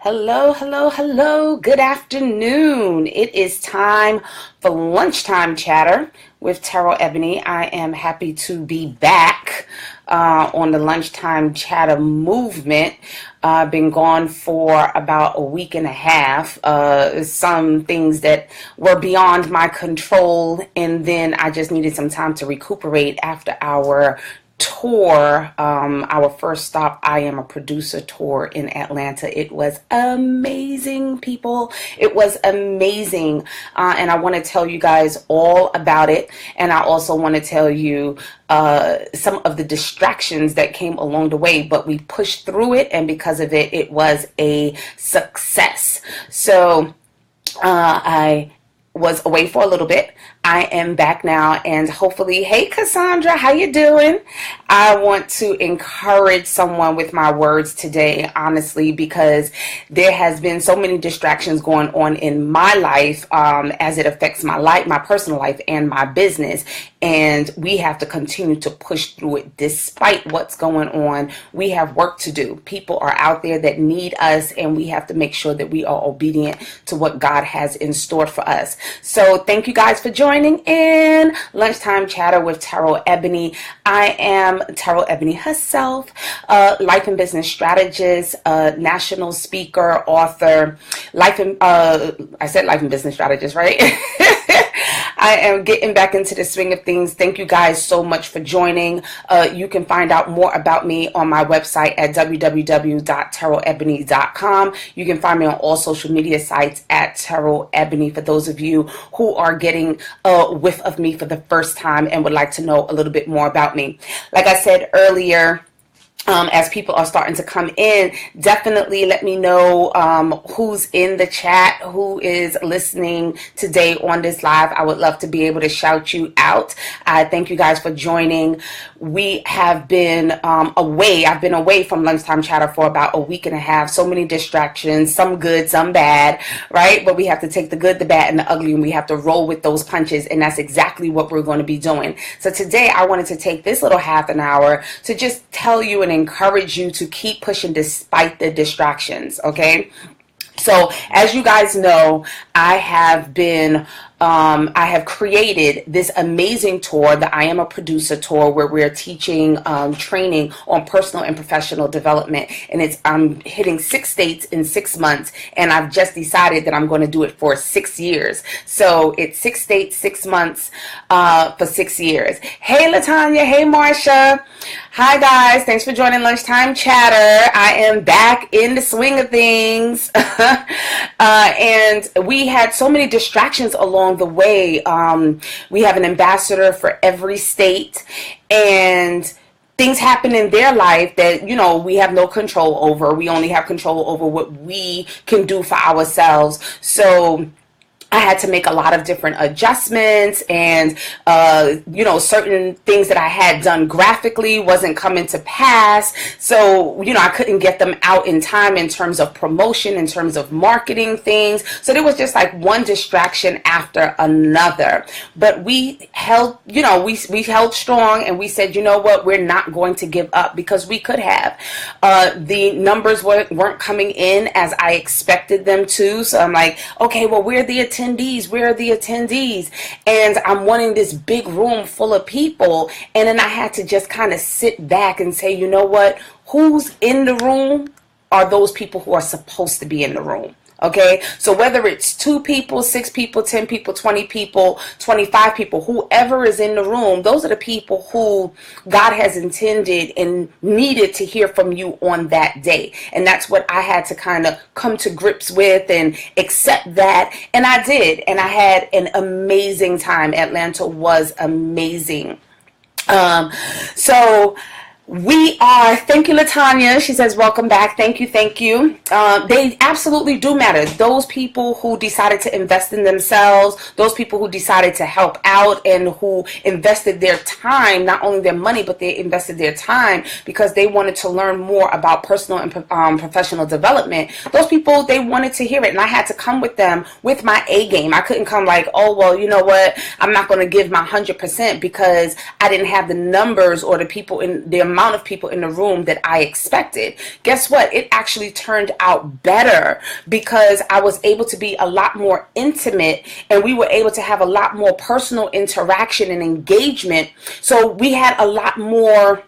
Hello, hello, hello. Good afternoon. It is time for lunchtime chatter with Terrell Ebony. I am happy to be back on the lunchtime chatter movement. I've been gone for about a week and a half. Some things that were beyond my control, and then I just needed some time to recuperate after our tour, our first stop, I Am a Producer tour in Atlanta. It was amazing, people. It was amazing. And I want to tell you guys all about it. And I also want to tell you some of the distractions that came along the way, but we pushed through it. And because of it, it was a success. So I was away for a little bit. I am back now, and hopefully, hey Cassandra, how you doing? I want to encourage someone with my words today, honestly, because there has been so many distractions going on in my life as it affects my life, my personal life, and my business. And we have to continue to push through it despite what's going on. We have work to do. People are out there that need us, and we have to make sure that we are obedient to what God has in store for us. So thank you guys for joining in Lunchtime Chatter with Terrell Ebony. I am Terrell Ebony herself, life and business strategist, national speaker, author, I said life and business strategist, right? I am getting back into the swing of things. Thank you guys so much for joining. You can find out more about me on my website at www.terrellebony.com. You can find me on all social media sites at Terrell Ebony for those of you who are getting a whiff of me for the first time and would like to know a little bit more about me. Like I said earlier, as people are starting to come in, definitely let me know who's in the chat, who is listening today on this live. I would love to be able to shout you out. I thank you guys for joining. We have been away. I've been away from Lunchtime Chatter for about a week and a half. So many distractions, some good, some bad, right? But we have to take the good, the bad, and the ugly, and we have to roll with those punches. And that's exactly what we're going to be doing. So today I wanted to take this little half an hour to just tell you and encourage you to keep pushing despite the distractions, okay? So as you guys know, I have created this amazing tour, the I Am a Producer tour, where we're teaching training on personal and professional development. And I'm hitting 6 states in 6 months. And I've just decided that I'm going to do it for 6 years. So it's 6 states, 6 months for 6 years. Hey, Latanya. Hey, Marsha. Hi, guys. Thanks for joining Lunchtime Chatter. I am back in the swing of things. And we had so many distractions along the way. We have an ambassador for every state, and things happen in their life that, we have no control over. We only have control over what we can do for ourselves. So I had to make a lot of different adjustments, and, certain things that I had done graphically wasn't coming to pass. So, I couldn't get them out in time in terms of promotion, in terms of marketing things. So there was just like one distraction after another. But we held, we held strong, and we said, you know what, we're not going to give up, because we could have. The numbers weren't coming in as I expected them to. So I'm like, okay, well, where are the attendees? Where are the attendees? And I'm wanting this big room full of people. And then I had to just kind of sit back and say, you know what? Who's in the room are those people who are supposed to be in the room. Okay, so whether it's 2 people, 6 people, 10 people, 20 people, 25 people, whoever is in the room, those are the people who God has intended and needed to hear from you on that day. And that's what I had to kind of come to grips with and accept that. And I did. And I had an amazing time. Atlanta was amazing. Thank you, Latanya. She says, welcome back. Thank you. They absolutely do matter. Those people who decided to invest in themselves, those people who decided to help out and who invested their time, not only their money, but they invested their time because they wanted to learn more about personal and professional development. Those people, they wanted to hear it. And I had to come with them with my A game. I couldn't come like, oh, well, you know what? I'm not going to give my 100% because I didn't have the numbers or the people in the amount amount of people in the room that I expected. Guess what? It actually turned out better because I was able to be a lot more intimate, and we were able to have a lot more personal interaction and engagement. So we had a lot more.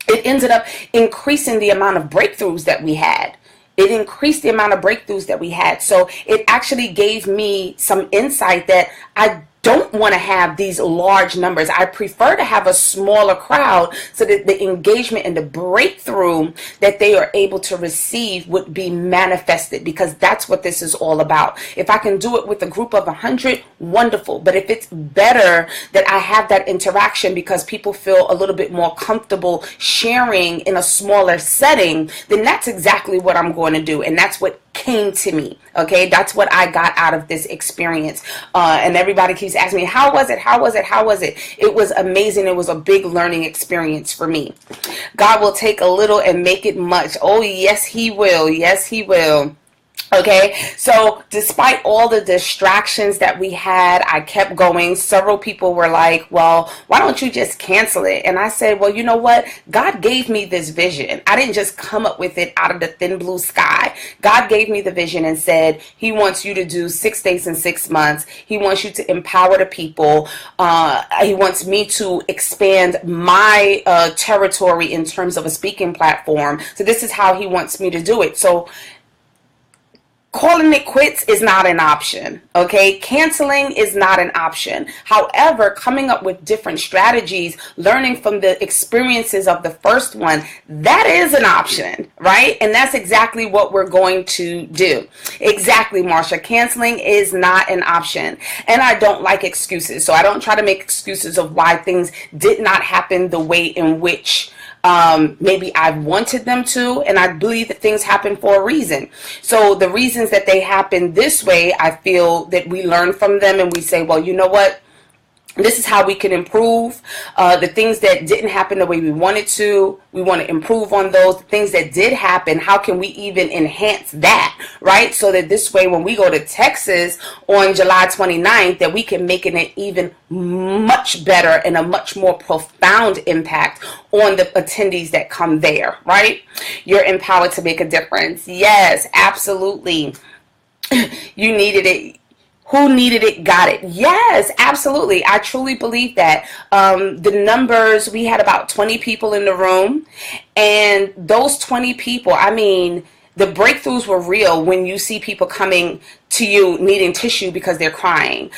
It ended up increasing the amount of breakthroughs that we had. It increased the amount of breakthroughs that we had. So it actually gave me some insight that I don't want to have these large numbers. I prefer to have a smaller crowd so that the engagement and the breakthrough that they are able to receive would be manifested, because that's what this is all about. If I can do it with a group of 100, wonderful. But if it's better that I have that interaction because people feel a little bit more comfortable sharing in a smaller setting, then that's exactly what I'm going to do. And that's what came to me. Okay, that's what I got out of this experience. And everybody keeps asking me, how was it? How was it? How was it? It was amazing. It was a big learning experience for me. God will take a little and make it much. Oh, yes, He will. Yes, He will. Okay, so despite all the distractions that we had, I kept going. Several people were like, well, why don't you just cancel it? And I said, well, you know what? God gave me this vision. I didn't just come up with it out of the thin blue sky. God gave me the vision and said He wants you to do 6 days in 6 months. He wants you to empower the people. He wants me to expand my territory in terms of a speaking platform. So this is how He wants me to do it. So calling it quits is not an option, okay? Canceling is not an option. However, coming up with different strategies, learning from the experiences of the first one, that is an option, right? And that's exactly what we're going to do. Exactly, Marsha. Canceling is not an option. And I don't like excuses, so I don't try to make excuses of why things did not happen the way in which maybe I wanted them to, and I believe that things happen for a reason. So the reasons that they happen this way, I feel that we learn from them and we say, well, you know what? This is how we can improve. The things that didn't happen the way we wanted to, we want to improve on those. The things that did happen, how can we even enhance that, right? So that this way, when we go to Texas on July 29th, that we can make it even much better and a much more profound impact on the attendees that come there, right? You're empowered to make a difference. Yes, absolutely. You needed it. Who needed it got it. Yes, absolutely. I truly believe that. The numbers, we had about 20 people in the room, and those 20 people, I mean, the breakthroughs were real when you see people coming to you needing tissue because they're crying,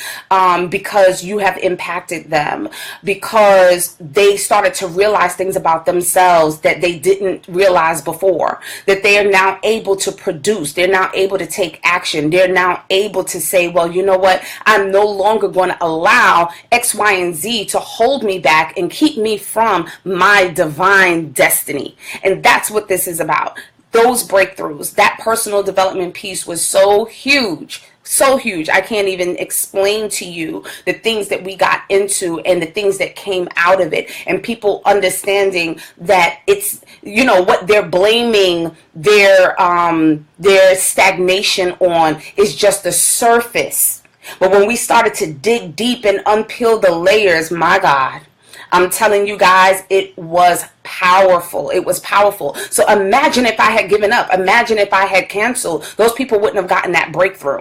because you have impacted them, because they started to realize things about themselves that they didn't realize before, that they are now able to produce, they're now able to take action, they're now able to say, well, you know what, I'm no longer going to allow X, Y, and Z to hold me back and keep me from my divine destiny. And that's what this is about. Those breakthroughs, that personal development piece was so huge, so huge. I can't even explain to you the things that we got into and the things that came out of it, and people understanding that it's, you know, what they're blaming their stagnation on is just the surface. But when we started to dig deep and unpeel the layers, my God, I'm telling you guys, it was powerful. It was powerful. So imagine if I had given up. Imagine if I had canceled. Those people wouldn't have gotten that breakthrough.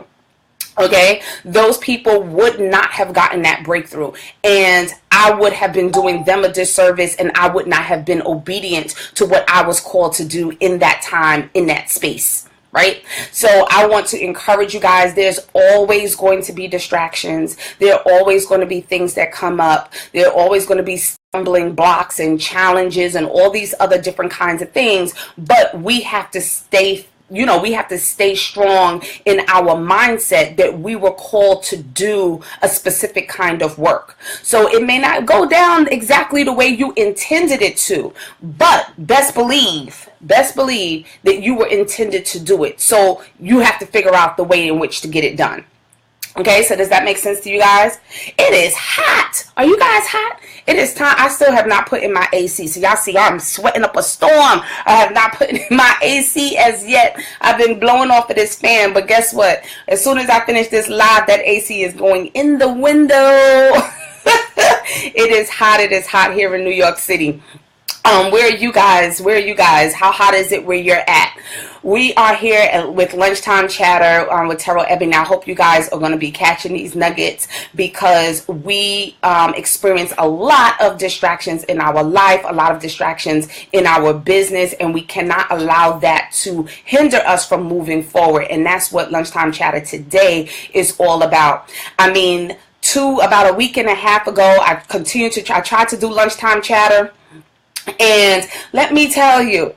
Okay? Those people would not have gotten that breakthrough. And I would have been doing them a disservice, and I would not have been obedient to what I was called to do in that time, in that space. Right? So I want to encourage you guys, there's always going to be distractions. There are always going to be things that come up. There are always going to be stumbling blocks and challenges and all these other different kinds of things. But we have to stay, you know, we have to stay strong in our mindset that we were called to do a specific kind of work. So it may not go down exactly the way you intended it to, but best believe that you were intended to do it. So you have to figure out the way in which to get it done. Okay, so does that make sense to you guys? It is hot. Are you guys hot? It is time. I still have not put in my AC. So y'all see I'm sweating up a storm. I have not put in my AC as yet. I've been blowing off of this fan. But guess what? As soon as I finish this live, that AC is going in the window. It is hot. It is hot here in New York City. Where are you guys? Where are you guys? How hot is it where you're at? We are here with Lunchtime Chatter with Terrell Ebony. I hope you guys are going to be catching these nuggets because we experience a lot of distractions in our life, a lot of distractions in our business, and we cannot allow that to hinder us from moving forward. And that's what Lunchtime Chatter today is all about. I mean, about a week and a half ago, I tried to do Lunchtime Chatter. And let me tell you,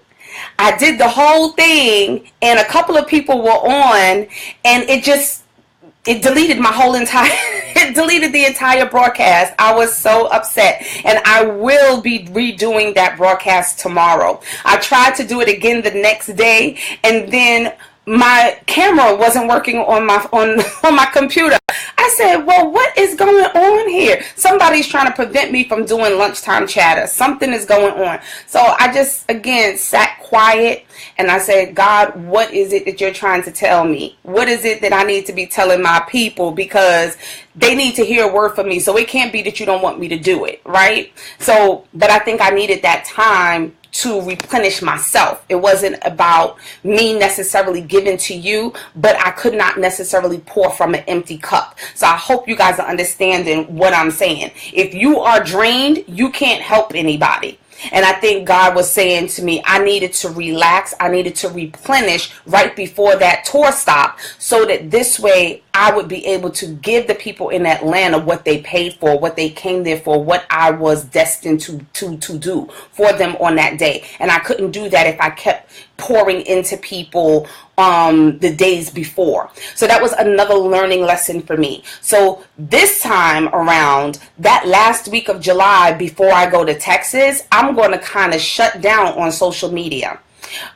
I did the whole thing and a couple of people were on and it deleted my whole it deleted the entire broadcast. I was so upset and I will be redoing that broadcast tomorrow. I tried to do it again the next day and then my camera wasn't working on my computer. I said, well, what is going on here? Somebody's trying to prevent me from doing Lunchtime Chatter. Something is going on. So I just, again, sat quiet and I said, God, what is it that you're trying to tell me? What is it that I need to be telling my people? Because they need to hear a word from me. So it can't be that you don't want me to do it, right? So, but I think I needed that time to replenish myself. It wasn't about me necessarily giving to you, but I could not necessarily pour from an empty cup. So I hope you guys are understanding what I'm saying. If you are drained, you can't help anybody. And I think God was saying to me, I needed to relax. I needed to replenish right before that tour stop so that this way I would be able to give the people in Atlanta what they paid for, what they came there for, what I was destined to do for them on that day. And I couldn't do that if I kept pouring into people the days before. So that was another learning lesson for me. So this time around, that last week of July before I go to Texas, I'm going to kind of shut down on social media.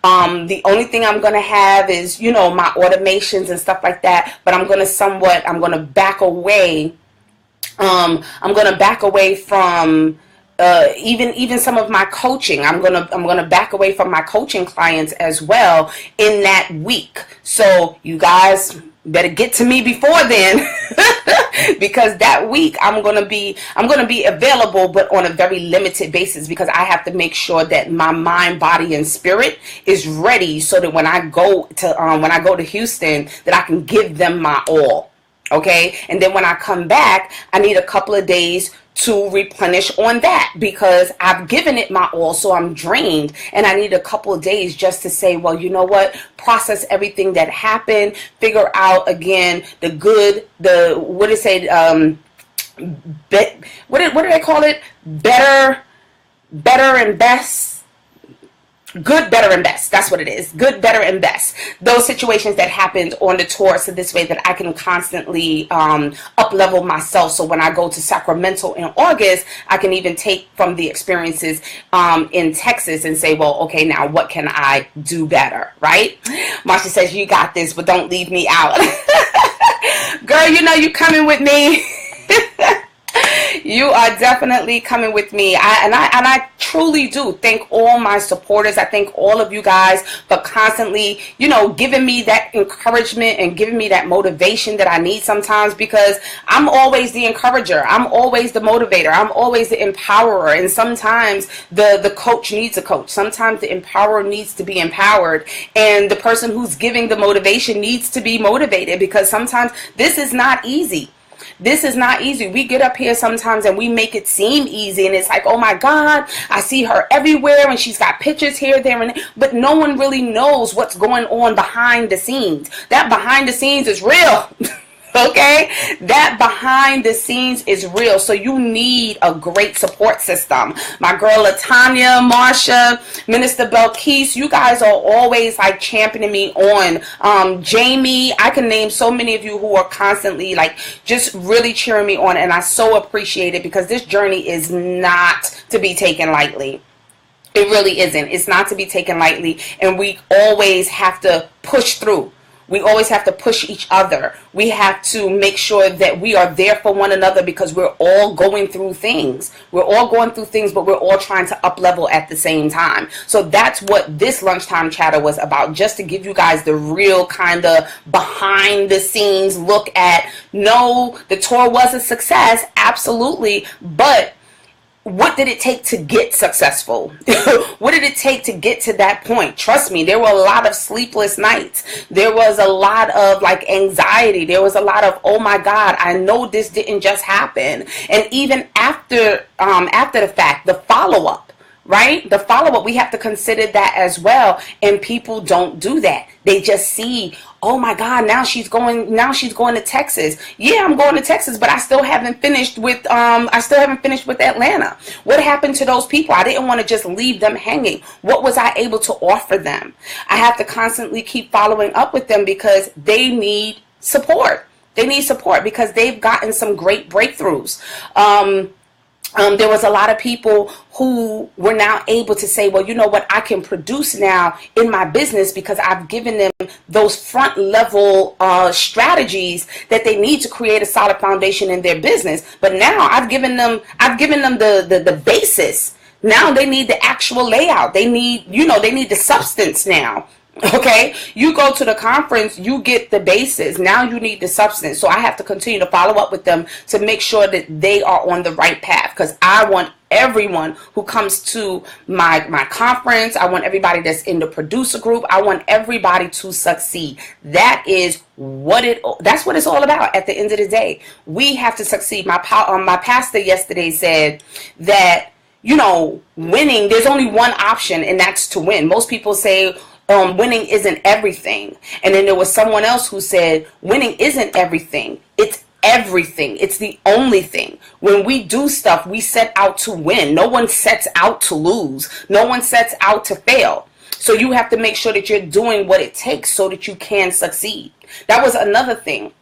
The only thing I'm going to have is, my automations and stuff like that, but I'm going to back away. I'm going to back away from even some of my coaching. I'm gonna back away from my coaching clients as well in that week. So you guys better get to me before then because that week I'm gonna be available, but on a very limited basis because I have to make sure that my mind, body, and spirit is ready so that when I go to Houston, that I can give them my all. Okay, and then when I come back, I need a couple of days to replenish on that because I've given it my all, so I'm drained, and I need a couple of days just to say, well, you know what, process everything that happened, figure out again what do they call it? Better and best. Good, better, and best. That's what it is. Good, better, and best. Those situations that happened on the tour, so this way that I can constantly up-level myself. So when I go to Sacramento in August, I can even take from the experiences in Texas and say, well, okay, now what can I do better, right? Marsha says, you got this, but don't leave me out. Girl, you coming with me. You are definitely coming with me. I truly do thank all my supporters. I thank all of you guys for constantly, giving me that encouragement and giving me that motivation that I need sometimes, because I'm always the encourager. I'm always the motivator. I'm always the empowerer. And sometimes the coach needs a coach. Sometimes the empowerer needs to be empowered. And the person who's giving the motivation needs to be motivated, because sometimes this is not easy. This is not easy. We get up here sometimes and we make it seem easy, and it's like, oh my God, I see her everywhere and she's got pictures here, there, and there. But no one really knows what's going on behind the scenes. That behind the scenes is real. Okay, that behind the scenes is real. So you need a great support system. My girl Latanya, Marsha, Minister Belkis, you guys are always like championing me on. Jamie, I can name so many of you who are constantly like just really cheering me on, and I so appreciate it, because this journey is not to be taken lightly. It really isn't. It's not to be taken lightly, and we always have to push through. We always have to push each other. We have to make sure that we are there for one another, because we're all going through things. We're all going through things, but we're all trying to up level at the same time. So that's what this Lunchtime Chatter was about, just to give you guys the real kind of behind the scenes look at, no, the tour was a success, absolutely, but what did it take to get successful? What did it take to get to that point? Trust me, there were a lot of sleepless nights. There was a lot of like anxiety. There was a lot of, oh my God, I know this didn't just happen. And even after the fact, the follow-up, right? The follow-up, we have to consider that as well. And people don't do that. They just see, oh my God, now she's going to Texas. Yeah, I'm going to Texas, but I still haven't finished with Atlanta. What happened to those people? I didn't want to just leave them hanging. What was I able to offer them? I have to constantly keep following up with them because they need support. They need support because they've gotten some great breakthroughs. There was a lot of people who were now able to say, well, you know what, I can produce now in my business because I've given them those front level strategies that they need to create a solid foundation in their business. But now I've given them the basis. Now they need the actual layout. They need the substance now. Okay, you go to the conference, you get the basis. Now you need the substance. So I have to continue to follow up with them to make sure that they are on the right path, because I want everyone who comes to my conference, I want everybody that's in the producer group, I want everybody to succeed. That's what it's all about. At the end of the day, we have to succeed. My pastor yesterday said that, winning, there's only one option, and that's to win. Most people say winning isn't everything. And then there was someone else who said winning isn't everything. It's everything. It's the only thing. When we do stuff, we set out to win. No one sets out to lose. No one sets out to fail. So you have to make sure that you're doing what it takes so that you can succeed. That was another thing.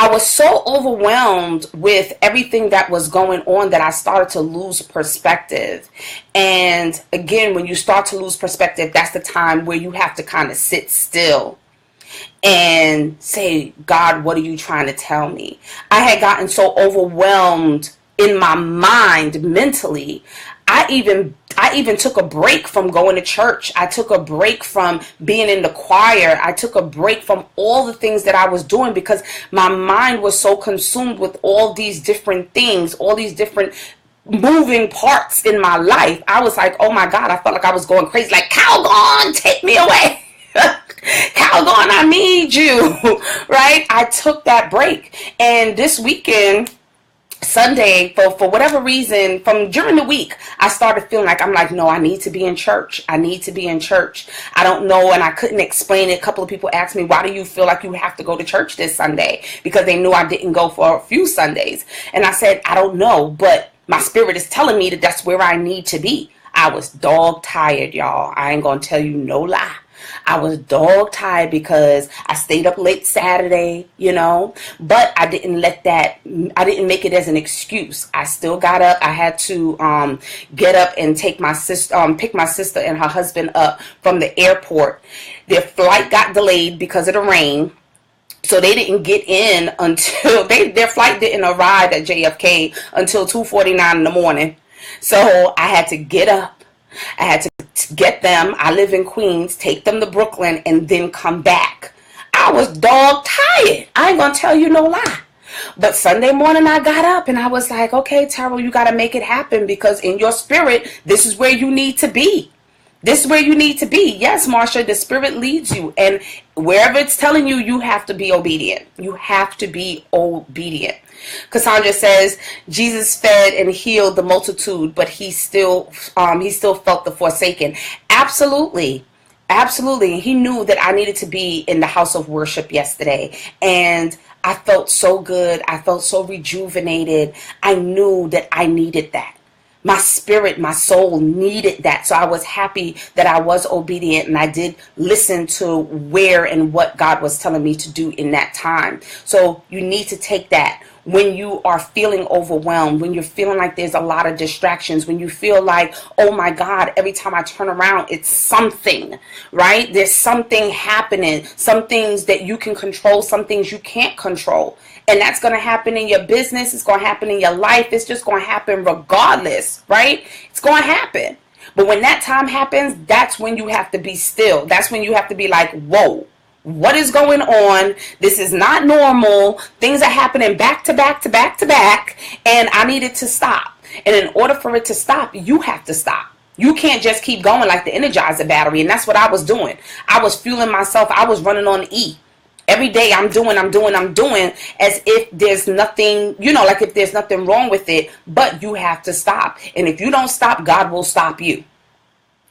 I was so overwhelmed with everything that was going on that I started to lose perspective. And again, when you start to lose perspective, that's the time where you have to kind of sit still and say, God, what are you trying to tell me? I had gotten so overwhelmed in my mind mentally. I even took a break from going to church. I took a break from being in the choir. I took a break from all the things that I was doing because my mind was so consumed with all these different things, all these different moving parts in my life. I was like, oh my God, I felt like I was going crazy. Like, Calgon, take me away. Calgon, I need you. Right? I took that break. And this weekend, Sunday, for whatever reason, from during the week, I started feeling like, no, I need to be in church. I need to be in church. I don't know, and I couldn't explain it. A couple of people asked me, why do you feel like you have to go to church this Sunday? Because they knew I didn't go for a few Sundays. And I said, I don't know, but my spirit is telling me that that's where I need to be. I was dog tired, y'all. I ain't gonna tell you no lie. I was dog tired because I stayed up late Saturday, but I didn't make it as an excuse. I still got up. I had to get up and take my sister, pick my sister and her husband up from the airport. Their flight got delayed because of the rain. So they didn't get in until their flight didn't arrive at JFK until 2:49 in the morning. So I had to get up. I had to get them. I live in Queens, take them to Brooklyn, and then come back. I was dog tired. I ain't gonna tell you no lie. But Sunday morning I got up and I was like, okay, Terrell, you got to make it happen, because in your spirit, this is where you need to be. This is where you need to be. Yes, Marsha, the spirit leads you, and wherever it's telling you, you have to be obedient. You have to be obedient. Cassandra says Jesus fed and healed the multitude, but he still felt the forsaken. Absolutely. Absolutely. He knew that I needed to be in the house of worship yesterday, and I felt so good. I felt so rejuvenated. I knew that I needed that. My spirit, my soul needed that. So I was happy that I was obedient, and I did listen to where and what God was telling me to do in that time. So you need to take that. When you are feeling overwhelmed, when you're feeling like there's a lot of distractions, when you feel like, oh my God, every time I turn around, it's something, right? There's something happening, some things that you can control, some things you can't control. And that's going to happen in your business. It's going to happen in your life. It's just going to happen regardless, right? It's going to happen. But when that time happens, that's when you have to be still. That's when you have to be like, whoa. What is going on? This is not normal. Things are happening back to back to back to back, and I needed to stop. And in order for it to stop, you have to stop. You can't just keep going like the Energizer battery. And that's what I was doing. I was fueling myself. I was running on E. Every day I'm doing as if there's nothing, like if there's nothing wrong with it, but you have to stop. And if you don't stop, God will stop you.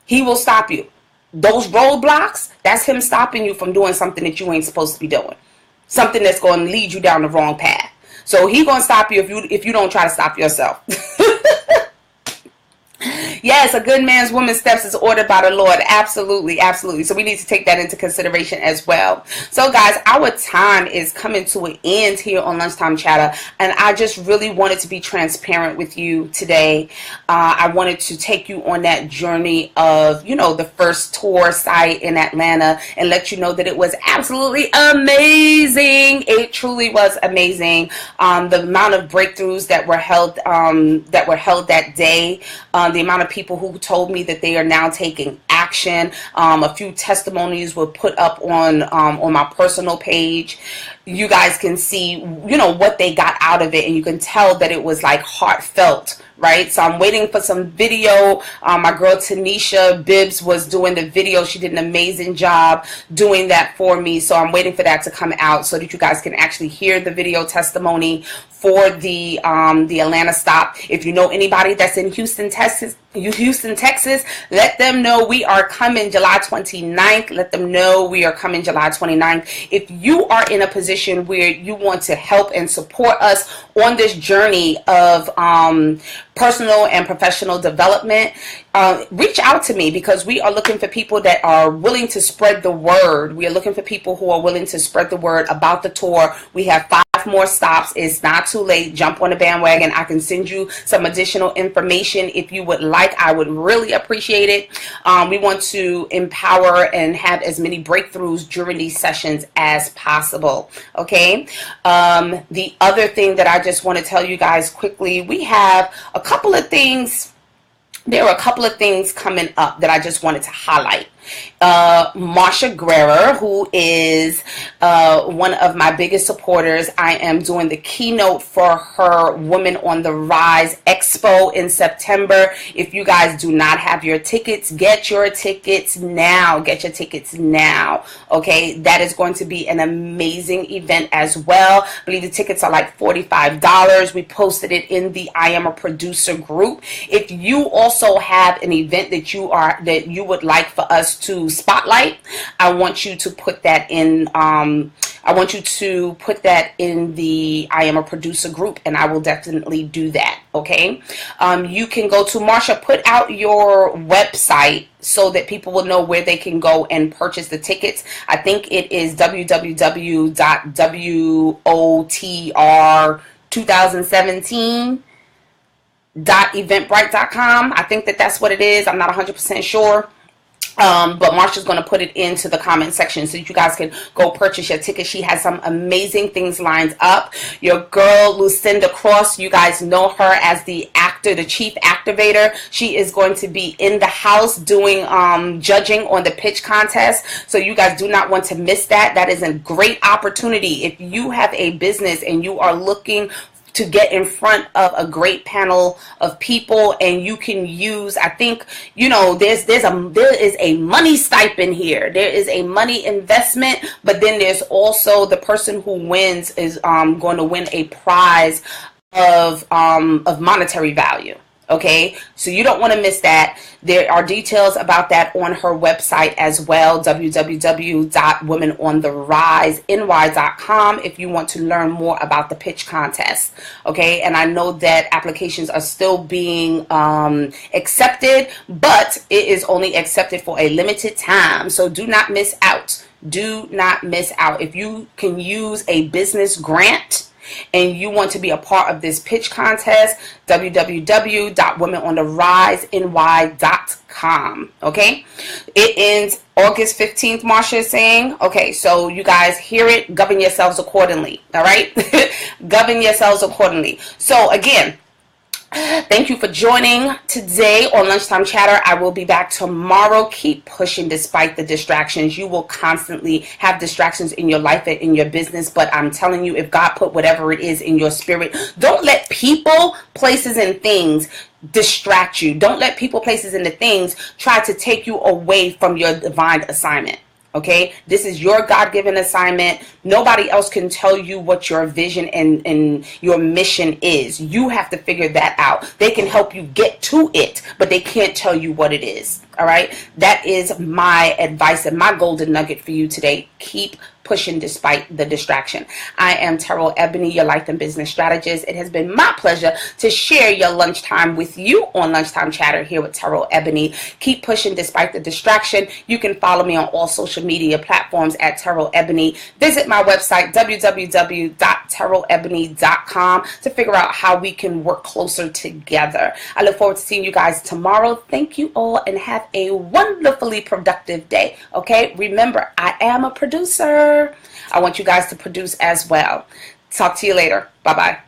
He will stop you. Those roadblocks, that's him stopping you from doing something that you ain't supposed to be doing. Something that's going to lead you down the wrong path. So he going to stop you if you don't try to stop yourself. Yes, a good man's woman's steps is ordered by the Lord. Absolutely, absolutely. So we need to take that into consideration as well. So guys, our time is coming to an end here on Lunchtime Chatter, and I just really wanted to be transparent with you today. I wanted to take you on that journey of, the first tour site in Atlanta and let you know that it was absolutely amazing. It truly was amazing. The amount of breakthroughs that were held that day, the amount of people who told me that they are now taking action. A few testimonies were put up on my personal page. You guys can see, what they got out of it, and you can tell that it was like heartfelt, right? So I'm waiting for some video. My girl Tanisha Bibbs was doing the video. She did an amazing job doing that for me. So I'm waiting for that to come out so that you guys can actually hear the video testimony for the Atlanta stop. If you know anybody that's in Houston, Texas, let them know we are coming July 29th. Let them know we are coming July 29th. If you are in a position where you want to help and support us on this journey of personal and professional development, reach out to me, because we are looking for people that are willing to spread the word. We are looking for people who are willing to spread the word about the tour. We have 5 more stops. It's not too late. Jump on the bandwagon. I can send you some additional information if you would like. I would really appreciate it. We want to empower and have as many breakthroughs during these sessions as possible. Okay. The other thing that I just want to tell you guys quickly, we have a couple of things. There are a couple of things coming up that I just wanted to highlight. Marsha Guerra, who is one of my biggest supporters. I am doing the keynote for her Women on the Rise Expo in September. If you guys do not have your tickets, get your tickets now. Get your tickets now. Okay, that is going to be an amazing event as well. I believe the tickets are like $45. We posted it in the I Am a Producer group. If you also have an event that you would like for us to spotlight, I want you to put that in the I Am a Producer group, and I will definitely do that. Okay, you can go to Marsha, put out your website so that people will know where they can go and purchase the tickets. I think it is www.wotr2017.eventbrite.com. I think that's what it is. I'm not 100% sure. But Marsha's going to put it into the comment section so you guys can go purchase your ticket. She has some amazing things lined up. Your girl, Lucinda Cross, you guys know her as the chief activator. She is going to be in the house doing judging on the pitch contest. So you guys do not want to miss that. That is a great opportunity. If you have a business and you are looking to get in front of a great panel of people, and you can use, I think, there is a money stipend here. There is a money investment, but then there's also the person who wins is going to win a prize of monetary value. Okay, so you don't want to miss that. There are details about that on her website as well, www.womenontheriseny.com, if you want to learn more about the pitch contest. Okay, and I know that applications are still being accepted, but it is only accepted for a limited time, so do not miss out. Do not miss out. If you can use a business grant and you want to be a part of this pitch contest, www.womenontheriseny.com. Okay, it ends August 15th, Marsha is saying. Okay, so you guys hear it, govern yourselves accordingly. All right, govern yourselves accordingly. So again, Thank you for joining today on Lunchtime Chatter. I will be back tomorrow. Keep pushing despite the distractions. You will constantly have distractions in your life and in your business, but I'm telling you, if God put whatever it is in your spirit, don't let people, places, and things distract you. Don't let people, places, and the things try to take you away from your divine assignment. Okay, this is your God-given assignment. Nobody else can tell you what your vision and your mission is. You have to figure that out. They can help you get to it, but they can't tell you what it is. All right, that is my advice and my golden nugget for you today. Keep pushing despite the distraction. I am Terrell Ebony, your life and business strategist. It has been my pleasure to share your lunchtime with you on Lunchtime Chatter here with Terrell Ebony. Keep pushing despite the distraction. You can follow me on all social media platforms at Terrell Ebony. Visit my website, www.terrellebony.com, to figure out how we can work closer together. I look forward to seeing you guys tomorrow. Thank you all and have a wonderfully productive day. Okay, remember, I am a producer. I want you guys to produce as well. Talk to you later. Bye-bye.